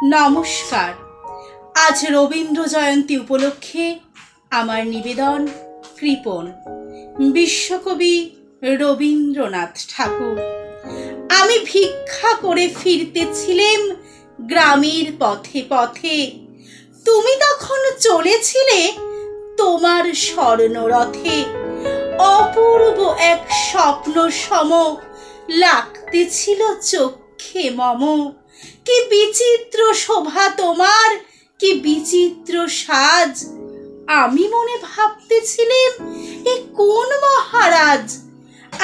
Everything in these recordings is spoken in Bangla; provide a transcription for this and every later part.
নমস্কার। আজ রবীন্দ্র জয়ন্তী উপলক্ষে আমার নিবেদন কৃপণ বিশ্বকবি রবীন্দ্রনাথ ঠাকুর। আমি ভিক্ষা করে ফিরতেছিলাম গ্রামের পথে পথে, তুমি তখন চলেছিলে তোমার স্বর্ণরথে। অপূর্ব এক স্বপ্ন সম লাগতেছিল চোখে মম। কি বিচিত্র শোভা তোমার, কি বিচিত্র সাজ। আমি মনে ভাবতেছিলাম এ কোন মহারাজ।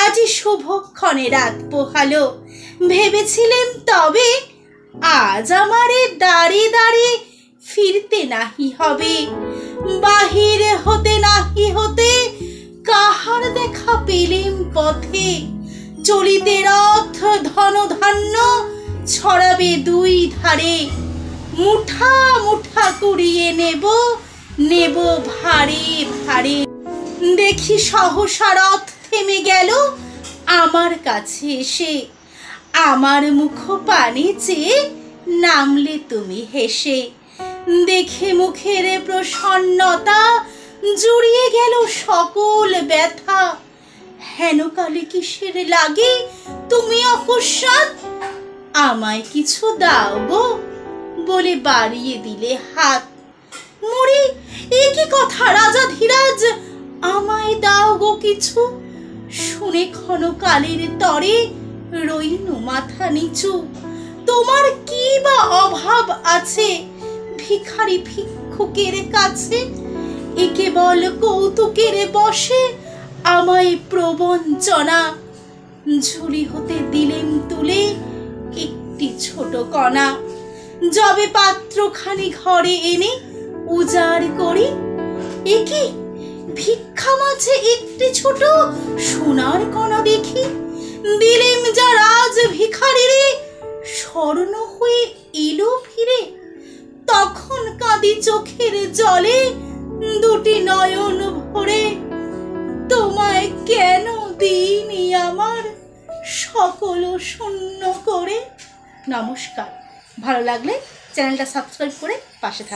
আজি শুভক্ষণে রাত পোহালো, ভেবেছিলাম তবে আজ আমারে দাঁড়ে দাঁড়ে ফিরতে নাহি হবে। বাহির হতে নাহি হতে কাহার দেখা পেলেম পথে। চলিতে রথ ধন ধান্য ছড়াবে দুই ধারে। মুঠা মুঠা কুড়িয়ে নেব নেব ভারে ভারে। দেখি সহসা রথ থেমে গেল আমার কাছে এসে। আমার মুখ পানে চেয়ে নামলে তুমি হেসে। দেখে মুখের প্রসন্নতা জুড়িয়ে গেল সকল ব্যথা। হেন কালে কিসের লাগে তুমি অকস্মাৎ, আমায় কিছু দাও গো বলে বাড়িয়ে দিলে হাত। মরি এ কি কথা রাজা ধীরাজ, আমায় দাও গো কিছু। শুনে ক্ষণকালের তরে রইনু মাথা নিচু। তোমার কি বা অভাব আছে ভিখারি ভিক্ষুকের কাছে। এ কেবল কৌতুকের বসে আমায় প্রবঞ্চনা। ঝুলি হতে দিলেম তুলে একটি ছোট কণা। যবে পাত্রখানি ঘরে এনে উজাড় করি, এ কি ভিক্ষা মাঝে একটি ছোট সোনার কণা দেখি। দিলেম যা রাজ ভিখারিরে, স্বর্ণ হয়ে এলো ফিরে। তখন কাঁদি চোখের জলে দুটি নয়ন ভরে। তোমায় কেন দিইনি আমার সকল শূন্য করে। নমস্কার। ভালো লাগলে চ্যানেলটা সাবস্ক্রাইব করে পাশে থাকুন।